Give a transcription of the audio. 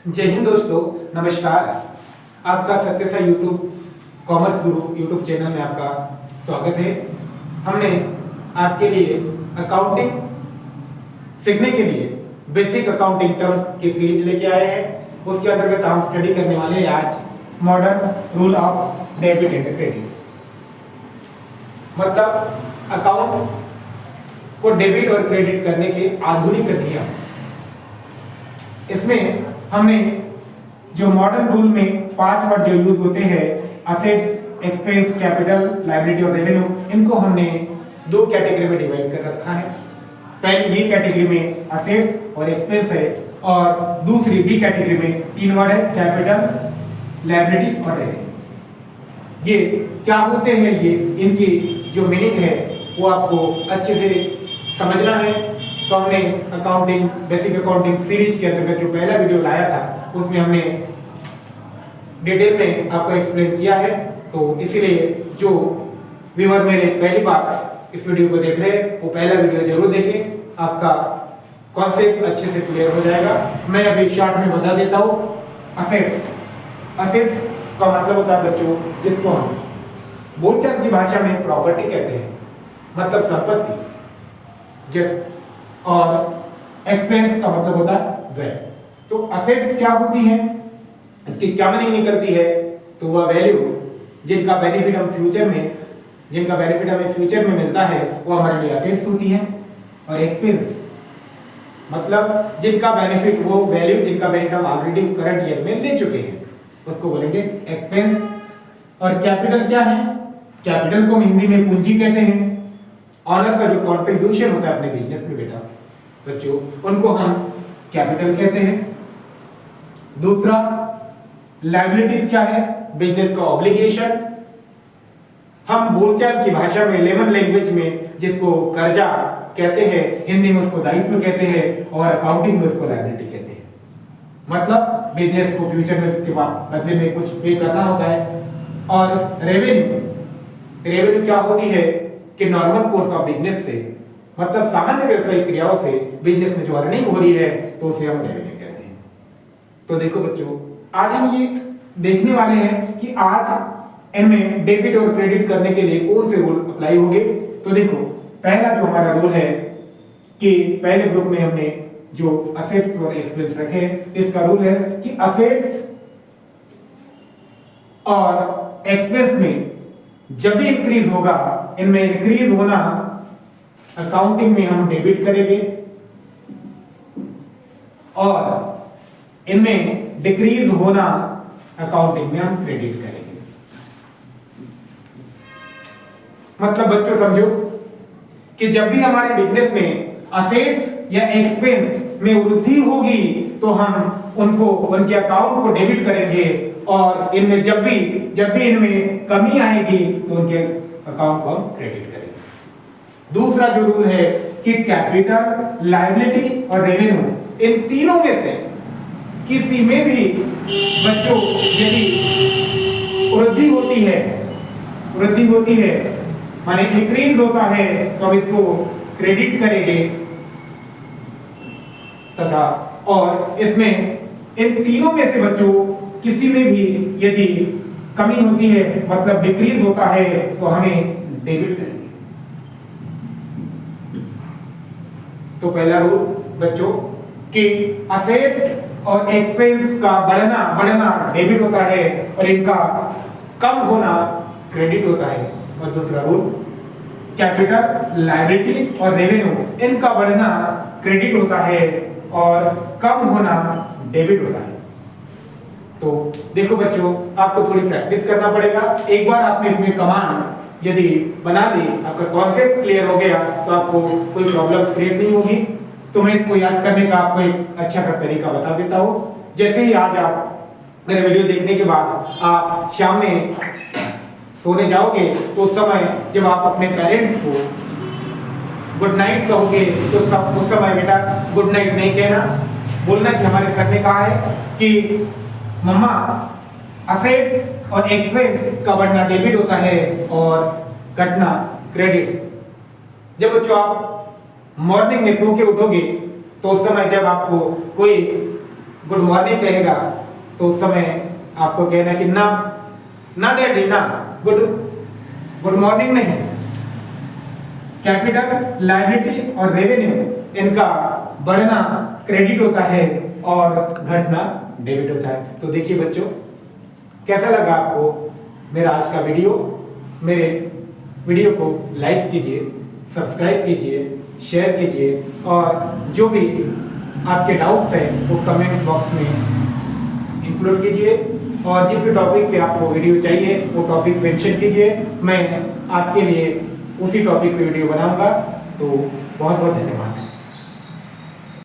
जय हिंद दोस्तों, नमस्कार। आपका सत्य था यूट्यूब कॉमर्स गुरु यूट्यूब चैनल में आपका स्वागत है। हमने आपके लिए अकाउंटिंग सीखने के लिए बेसिक अकाउंटिंग टर्म की सीरीज लेके आए हैं। उसके अंतर्गत हम स्टडी करने वाले हैं आज modern rule of debit and credit. मतलब अकाउंट को डेबिट और क्रेडिट करने के आधुनिक नियम। इसमें हमने जो मॉडर्न रूल में 5 वर्ड जो यूज होते हैं, असेट्स, एक्सपेंस, कैपिटल, लायबिलिटी और रेवेन्यू, इनको हमने 2 कैटेगरी में डिवाइड कर रखा है। पहली ये कैटेगरी में असेट्स और एक्सपेंस है और दूसरी बी कैटेगरी में 3 वर्ड है, कैपिटल, लायबिलिटी और रेवेन्यू। ये क्या होते हैं, ये इनकी जो मीनिंग है वो आपको अच्छे से समझना है। तो हमने अकाउंटिंग बेसिक अकाउंटिंग सीरीज के अंतर्गत जो पहला वीडियो लाया था उसमें हमने डिटेल में आपको एक्सप्लेन किया है। तो इसीलिए जो व्यूअर मेरे पहली बार इस वीडियो को देख रहे हैं वो पहला वीडियो जरूर देखें, आपका कॉन्सेप्ट अच्छे से क्लियर हो जाएगा। मैं अभी शॉर्ट में बता देता हूँ। असेट्स का मतलब होता है बच्चों, जिसको हम बोलचाल की भाषा में प्रॉपर्टी कहते हैं, मतलब संपत्ति। और एक्सपेंस का मतलब होता है व्यय। तो असेट्स क्या होती है, इसकी क्या मीनिंग निकलती है, तो वह वैल्यू जिनका बेनिफिट हमें फ्यूचर में मिलता है वो हमारे लिए असेट्स होती है। और एक्सपेंस मतलब जिनका बेनिफिट वो वैल्यू जिनका बेनिफिट हम ऑलरेडी करंट ईयर में ले चुके हैं, उसको बोलेंगे एक्सपेंस। और कैपिटल क्या है, कैपिटल को हम हिंदी में पूंजी कहते हैं। ऑनर का जो कंट्रीब्यूशन होता है अपने बिजनेस में बेटा बच्चों, उनको हम कैपिटल कहते हैं। दूसरा लायबिलिटीज क्या है, बिजनेस का ऑब्लिगेशन। हम बोलचाल की भाषा में लेमन लैंग्वेज में जिसको कर्जा कहते हैं, हिंदी में उसको दायित्व कहते हैं और अकाउंटिंग में उसको लायबिलिटी कहते हैं। मतलब बिजनेस को फ्यूचर में उसके बाद बदले में कुछ पे करना होता है। और रेवेन्यू क्या होती है कि नॉर्मल कोर्स ऑफ बिजनेस से, मतलब सामान्य व्यवसायिक क्रियाओं से बिजनेस में जो अर्निंग हो रही है तो उसे हम रेवेन्यू कहते हैं। तो देखो बच्चों, आज हम ये देखने वाले हैं कि आज इनमें डेबिट और क्रेडिट करने के लिए कौन से रूल अप्लाई होंगे। तो देखो, पहला जो हमारा रूल है कि पहले ग्रुप में हमने जो असेट्स और एक्सपेंस रखे, इसका रूल है कि असेट्स और एक्सपेंस में जब भी इंक्रीज होगा, इनमें इंक्रीज होना अकाउंटिंग में हम डेबिट करेंगे और इनमें डिक्रीज होना अकाउंटिंग में हम क्रेडिट करेंगे। मतलब बच्चों समझो कि जब भी हमारे बिजनेस में असेट्स या एक्सपेंस में वृद्धि होगी तो हम उनको उनके अकाउंट को डेबिट करेंगे और इनमें जब भी इनमें कमी आएगी तो उनके अकाउंट को हम क्रेडिट करेंगे। दूसरा जो रूल है कि कैपिटल, लायबिलिटी और रेवेन्यू, इन तीनों में से किसी में भी बच्चों यदि वृद्धि होती है माने इंक्रीज होता है तो हम इसको क्रेडिट करेंगे तथा, और इसमें इन तीनों में से बच्चों किसी में भी यदि कमी होती है मतलब डिक्रीज होता है तो हमें डेबिट करेंगे। तो पहला रूल बच्चों कि असेट्स और एक्सपेंस का बढ़ना डेबिट होता है और इनका कम होना क्रेडिट होता है। और दूसरा रूल कैपिटल, लायबिलिटी और रेवेन्यू, इनका बढ़ना क्रेडिट होता है और कम होना डेबिट होता है। तो देखो बच्चों, आपको थोड़ी प्रैक्टिस करना पड़ेगा। एक बार आपने इसमें कमांड यदि बना दी, आपका कॉन्सेप्ट क्लियर हो गया तो आपको कोई प्रॉब्लम्स क्रिएट नहीं होगी। तो मैं इसको याद करने का आपको एक अच्छा सा तरीका बता देता हूँ। जैसे ही आज आप मेरे वीडियो देखने के बाद आप शाम में सोने जाओगे तो उस समय जब आप अपने पेरेंट्स को गुड नाइट कहोगे तो उस समय बेटा गुड नाइट नहीं कहना, बोलना कि हमारे सर ने कहा है कि मम्मा असेट्स और एक्सपेंस का बढ़ना डेबिट होता है और घटना क्रेडिट। जब बच्चों आप मॉर्निंग में सो के उठोगे तो उस समय जब आपको कोई गुड मॉर्निंग कहेगा तो उस समय आपको कहना कि ना ना डैडी ना, गुड मॉर्निंग नहीं। कैपिटल, लायबिलिटी और रेवेन्यू इनका बढ़ना क्रेडिट होता है और घटना डेबिट होता है। तो देखिए बच्चों, कैसा लगा आपको मेरा आज का वीडियो? मेरे वीडियो को लाइक कीजिए, सब्सक्राइब कीजिए, शेयर कीजिए और जो भी आपके डाउट्स हैं वो कमेंट्स बॉक्स में इंक्लूड कीजिए और जिस भी टॉपिक पे आपको वीडियो चाहिए वो टॉपिक मेंशन कीजिए, मैं आपके लिए उसी टॉपिक पे वीडियो बनाऊंगा। तो बहुत बहुत धन्यवाद।